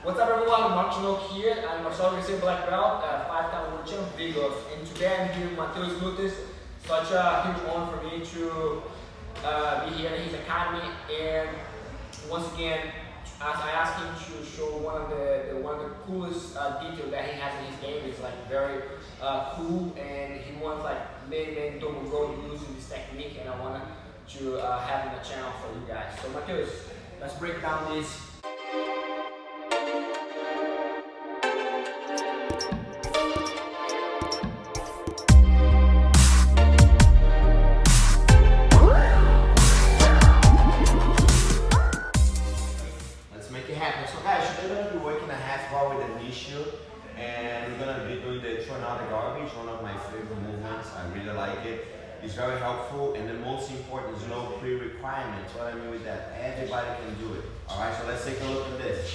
What's up everyone, Tinoco here. I'm a Southern black belt, 5-time world champ, Vigos. And today I'm here with Matheus Lutes. Such a huge honor for me to be here in his academy. And once again, as I asked him to show one of the coolest details that he has in his game. It's like very cool, and he wants like many double road using this technique, and I wanted to have in the channel for you guys. So Matheus, let's break down this. And we're going to be doing the throw out the garbage, one of my favorite movements. I really like it. It's very helpful, and the most important is no pre-requirements. What I mean with that, everybody can do it. Alright, so let's take a look at this.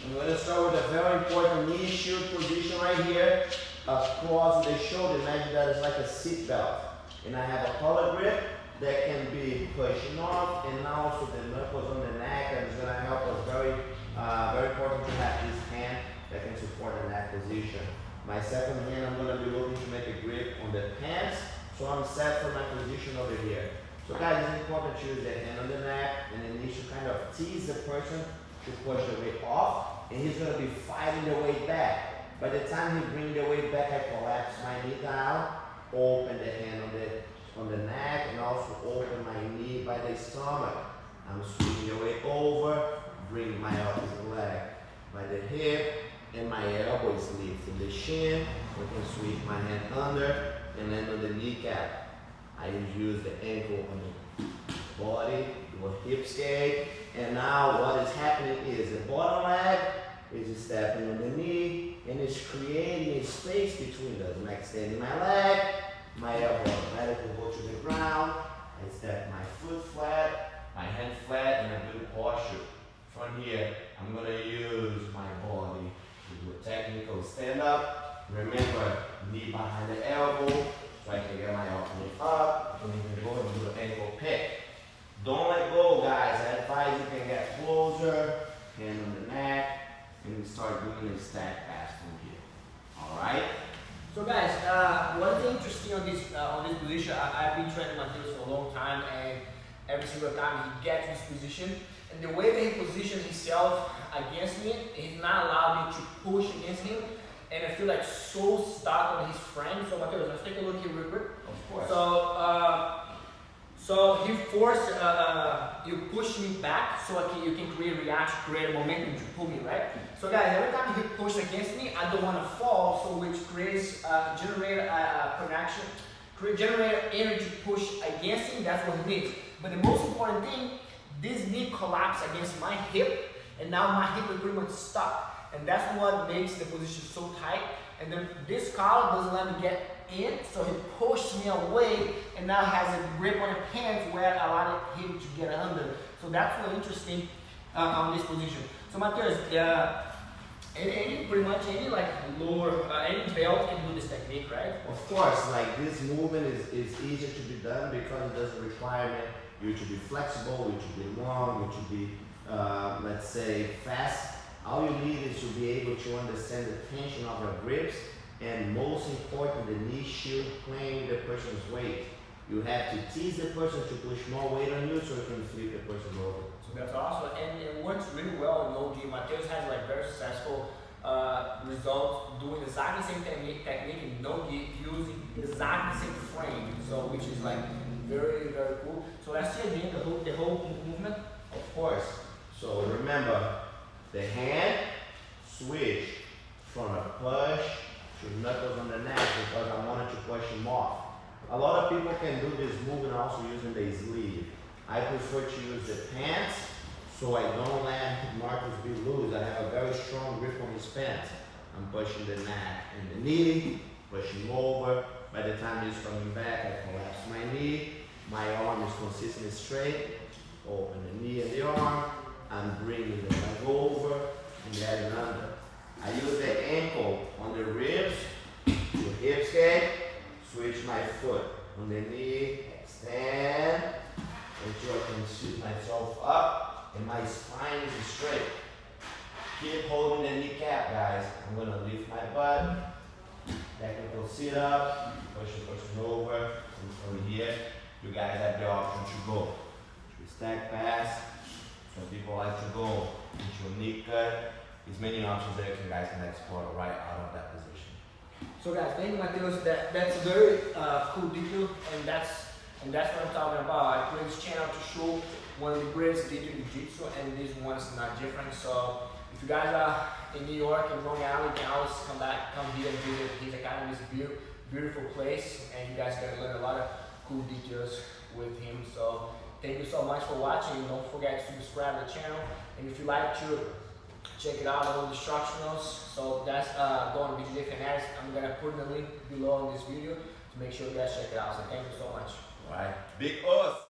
I'm going to start with a very important knee shield position right here. Across the shoulder, imagine that it's like a seat belt. And I have a collar grip that can be pushing off, and also the knuckles on the neck, and it's going to help us very important to have this hand that can support the neck position. My second hand, I'm going to be looking to make a grip on the pants, so I'm set for my position over here. So guys, it's important to use the hand on the neck, and then you should kind of tease the person to push the weight off, and he's going to be fighting the weight back. By the time he brings the weight back, I collapse my knee down, open the hand on the neck, and also open my knee by the stomach. I'm sweeping the weight over, bring my opposite leg by the hip, and my elbow is lifting the shin. I can sweep my hand under and land on the kneecap. I use the ankle on the body, do a hip skate, and now what is happening is the bottom leg is stepping on the knee and it's creating a space between us. I'm extending my leg, my elbow automatically go to the ground, I step my foot flat, my hand flat, and I do the posture. From here, I'm going to use my body to do a technical stand up. Remember, knee behind the elbow, so I can get my elbow up, and then go and do an ankle pick. Don't let go, guys. I advise you can get closer, hand on the neck, and we start doing a stack pass from here. Alright? So guys, one thing interesting on this position, I've been training Matheus for a long time, and every single time he gets this position, and the way that he positions himself against me, he's not allowed me to push against him, and I feel like so stuck on his frame. So Matheus, let's take a look here real quick. Of course. So he forced, you push me back so you can create a reaction, create a momentum to pull me, right? So guys, every time he pushes against me, I don't want to fall, so which creates, generate a connection, generate energy push against him. That's what he needs. But the most important thing, this knee collapsed against my hip, and now my hip is pretty much stuck. And that's what makes the position so tight. And then this collar doesn't let me get in, so he pushed me away, and now has a grip on the pants where I allowed him to get under. So that's really interesting on this position. So Matheus, pretty much any like lower, any belt can do this technique, right? Of course, like this movement is easier to be done because it doesn't require you to be flexible, you to be long, you to be, let's say, fast. All you need is to be able to understand the tension of your grips, and most important, the knee shield playing the person's weight. You have to tease the person to push more weight on you so you can flip the person over. So that's awesome, and it works really well in NOGI. Matheus has like very successful results doing exactly the same technique in NOGI using exactly the same frame, so which is like very cool. So let's see again the whole movement. Of course. So remember, the hand switch from a push to knuckles on the neck because I wanted to push him off. A lot of people can do this movement also using the sleeve. I prefer to use the pants so I don't let Marcus be loose. I have a very strong grip on his pants. I'm pushing the neck and the knee, pushing over. By the time he's coming back, I collapse my knee. My arm is consistently straight. Open the knee and the arm. I'm bringing the leg over and getting under. I use the ankle on the ribs to hip skate, switch my foot on the knee, extend until I can sit myself up and my spine is straight. Keep holding the kneecap, guys. I'm gonna lift my butt. Technical sit up. Pushing over. Over here. You guys have the option to go to stack pass. Some people like to go into a knee cut. There's many options that you guys can explore right out of that position. So guys, thank you, Matheus. That's a very cool detail, and that's what I'm talking about. I created this channel to show one of the greatest details in Jiu-Jitsu, and this one's not different. So if you guys are in New York and Long Island, you can always come here and visit his academy. It's a beautiful place, and you guys can learn a lot of cool details with him. So thank you so much for watching. Don't forget to subscribe to the channel, and if you like to check it out on the instructionals. So that's going to be BJJ Fanatics. I'm gonna put the link below in this video to make sure you guys check it out. So thank you so much. All right, big us.